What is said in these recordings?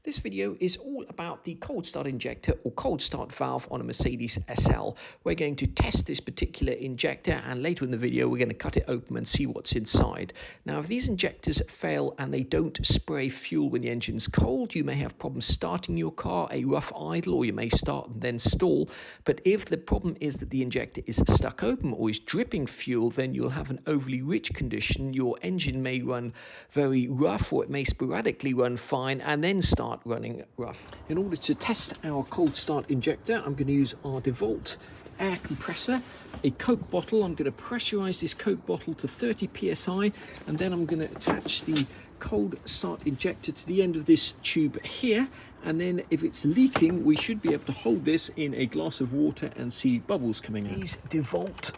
This video is all about the cold start injector or cold start valve on a Mercedes SL. We're going to test this particular injector, and later in the video we're going to cut it open and see what's inside. Now, if these injectors fail and they don't spray fuel when the engine's cold, you may have problems starting your car, a rough idle, or you may start and then stall. But if the problem is that the injector is stuck open or is dripping fuel, then you'll have an overly rich condition. Your engine may run very rough, or it may sporadically run fine and then start running rough. In order to test our cold start injector, I'm going to use our DeWalt air compressor, a Coke bottle. I'm going to pressurize this Coke bottle to 30 psi, and then I'm going to attach the cold start injector to the end of this tube here, and then if it's leaking, we should be able to hold this in a glass of water and see bubbles coming out. These DeWalt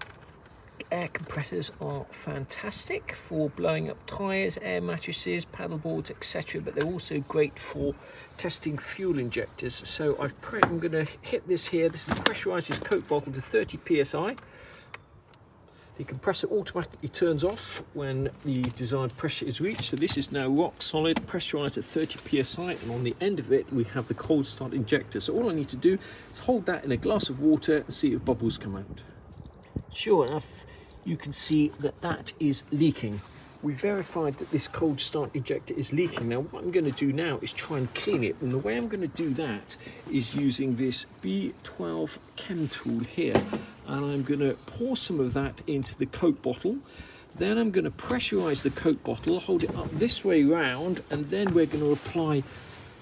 air compressors are fantastic for blowing up tyres, air mattresses, paddle boards, etc., but they're also great for testing fuel injectors. So I'm going to hit this here. This is pressurised this Coke bottle to 30 psi. The compressor automatically turns off when the desired pressure is reached. So this is now rock solid, pressurised at 30 psi, and on the end of it we have the cold start injector. So all I need to do is hold that in a glass of water and see if bubbles come out. Sure enough, you can see that that is leaking. We verified that this cold start injector is leaking. Now what I'm going to do now is try and clean it, and the way I'm going to do that is using this B12 chem tool here, and I'm going to pour some of that into the Coke bottle. Then I'm going to pressurize the Coke bottle, hold it up this way round, and then we're going to apply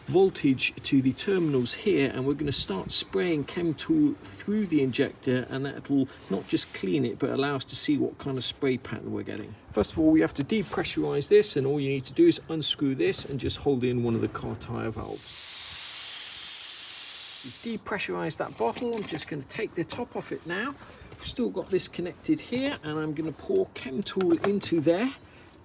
voltage to the terminals here, and we're going to start spraying chem tool through the injector, and that will not just clean it but allow us to see what kind of spray pattern we're getting. First of all, we have to depressurize this, and all you need to do is unscrew this and just hold in one of the car tire valves. We've depressurized that bottle. I'm just going to take the top off it now. We've still got this connected here, and I'm going to pour chem tool into there,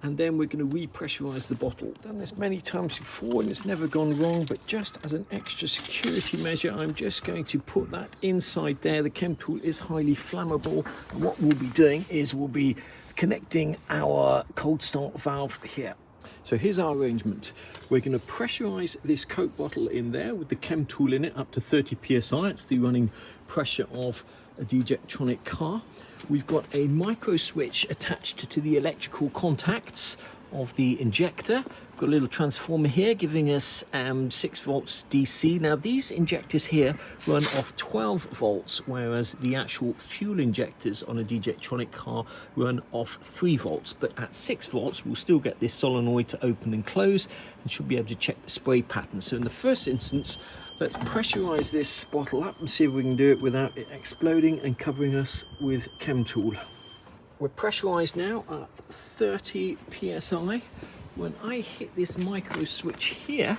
and then we're going to repressurize the bottle. Done this many times before and it's never gone wrong, but just as an extra security measure, I'm just going to put that inside there. The chem tool is highly flammable, and what we'll be doing is we'll be connecting our cold start valve here. So here's our arrangement. We're going to pressurize this Coke bottle in there with the chem tool in it up to 30 psi. It's the running pressure of a Disassembly car. We've got a micro switch attached to the electrical contacts of the injector. We've got a little transformer here giving us 6 volts DC. Now these injectors here run off 12 volts, whereas the actual fuel injectors on a Disassembly car run off 3 volts. But at 6 volts we'll still get this solenoid to open and close, and should be able to check the spray pattern. So in the first instance, let's pressurize this bottle up and see if we can do it without it exploding and covering us with chem tool. We're pressurized now at 30 psi. When I hit this micro switch here,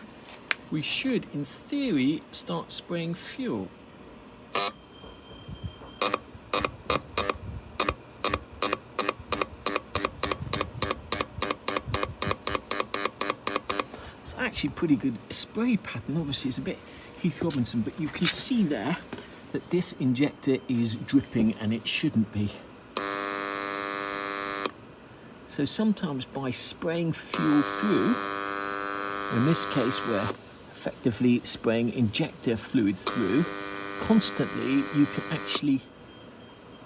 we should, in theory, start spraying fuel. It's actually pretty good spray pattern. Obviously it's a bit Heath Robinson, but you can see there that this injector is dripping and it shouldn't be. So sometimes by spraying fuel through, in this case we're effectively spraying injector fluid through, constantly you can actually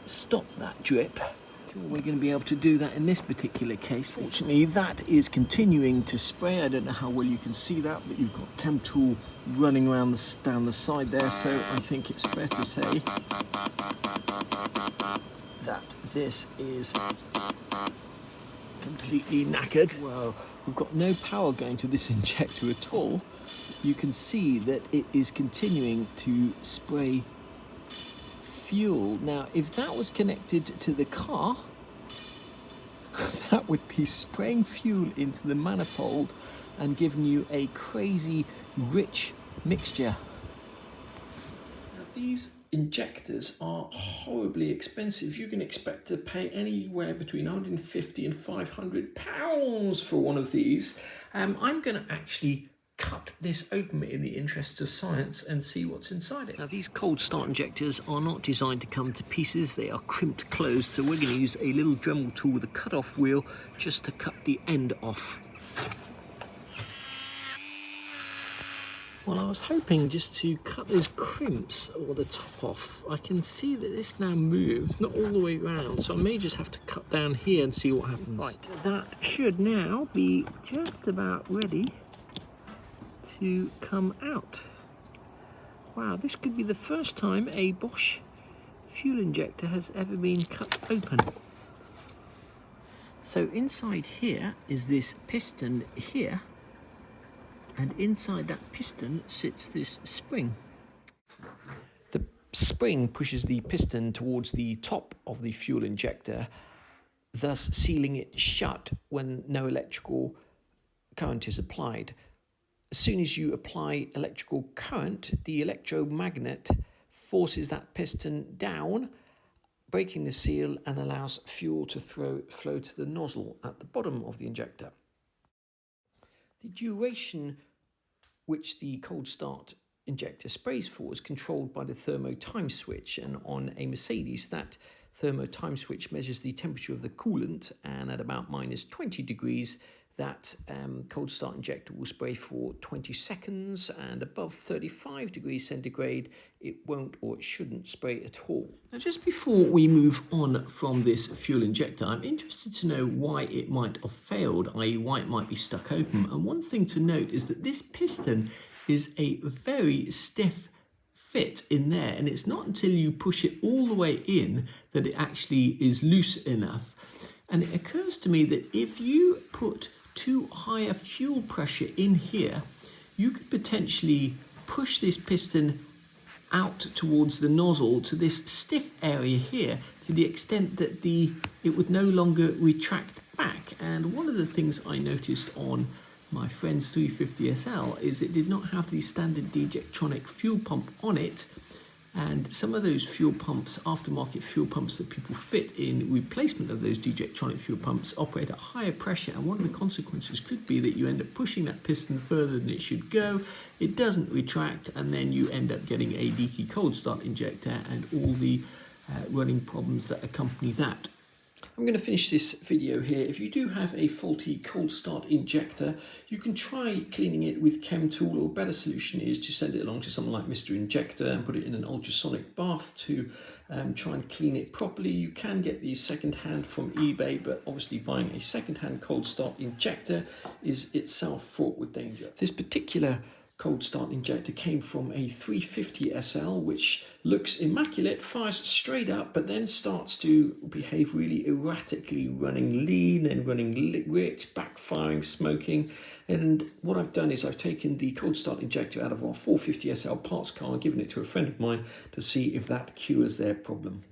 stop that drip. Sure, we're going to be able to do that in this particular case. Fortunately, that is continuing to spray. I don't know how well you can see that, but you've got chem tool running around down the side there, so I think it's fair to say that this is completely knackered. Well, we've got no power going to this injector at all. You can see that it is continuing to spray fuel. Now, if that was connected to the car, that would be spraying fuel into the manifold and giving you a crazy rich mixture. Now, these injectors are horribly expensive. You can expect to pay anywhere between 150 and 500 pounds for one of these. I'm going to actually cut this open in the interests of science and see what's inside it. Now, these cold start injectors are not designed to come to pieces. They are crimped closed, so we're going to use a little Dremel tool with a cut-off wheel just to cut the end off. Well, I was hoping just to cut those crimps or the top off. I can see that this now moves, not all the way around, so I may just have to cut down here and see what happens. Right, that should now be just about ready to come out. Wow, this could be the first time a Bosch fuel injector has ever been cut open. So inside here is this piston here, and inside that piston sits this spring. The spring pushes the piston towards the top of the fuel injector, thus sealing it shut when no electrical current is applied. As soon as you apply electrical current, the electromagnet forces that piston down, breaking the seal, and allows fuel to flow to the nozzle at the bottom of the injector. The duration which the cold start injector sprays for is controlled by the thermo time switch, and on a Mercedes that thermo time switch measures the temperature of the coolant, and at about -20 degrees that cold start injector will spray for 20 seconds, and above 35 degrees centigrade it won't or it shouldn't spray at all. Now, just before we move on from this fuel injector, I'm interested to know why it might have failed, i.e. why it might be stuck open. And one thing to note is that this piston is a very stiff fit in there, and it's not until you push it all the way in that it actually is loose enough. And it occurs to me that if you put too high a fuel pressure in here, you could potentially push this piston out towards the nozzle to this stiff area here, to the extent that it would no longer retract back. And one of the things I noticed on my friend's 350 SL is it did not have the standard Dejectronic fuel pump on it, and some of those fuel pumps, aftermarket fuel pumps that people fit in replacement of those Dejectronic fuel pumps, operate at higher pressure, and one of the consequences could be that you end up pushing that piston further than it should go, it doesn't retract, and then you end up getting a leaky cold start injector and all the running problems that accompany that. I'm going to finish this video here. If you do have a faulty cold start injector, you can try cleaning it with ChemTool, or a better solution is to send it along to someone like Mr. Injector and put it in an ultrasonic bath to try and clean it properly. You can get these second-hand from eBay, but obviously buying a second-hand cold start injector is itself fraught with danger. This particular cold start injector came from a 350 SL, which looks immaculate, fires straight up, but then starts to behave really erratically, running lean and running rich, backfiring, smoking. And what I've done is I've taken the cold start injector out of our 450 SL parts car and given it to a friend of mine to see if that cures their problem.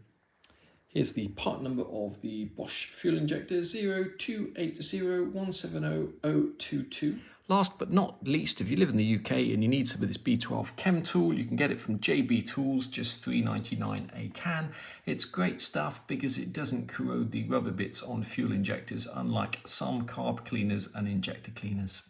Here's the part number of the Bosch fuel injector, 02801700022. Last but not least, if you live in the UK and you need some of this B12 chem tool, you can get it from JB Tools, just $3.99 a can. It's great stuff because it doesn't corrode the rubber bits on fuel injectors, unlike some carb cleaners and injector cleaners.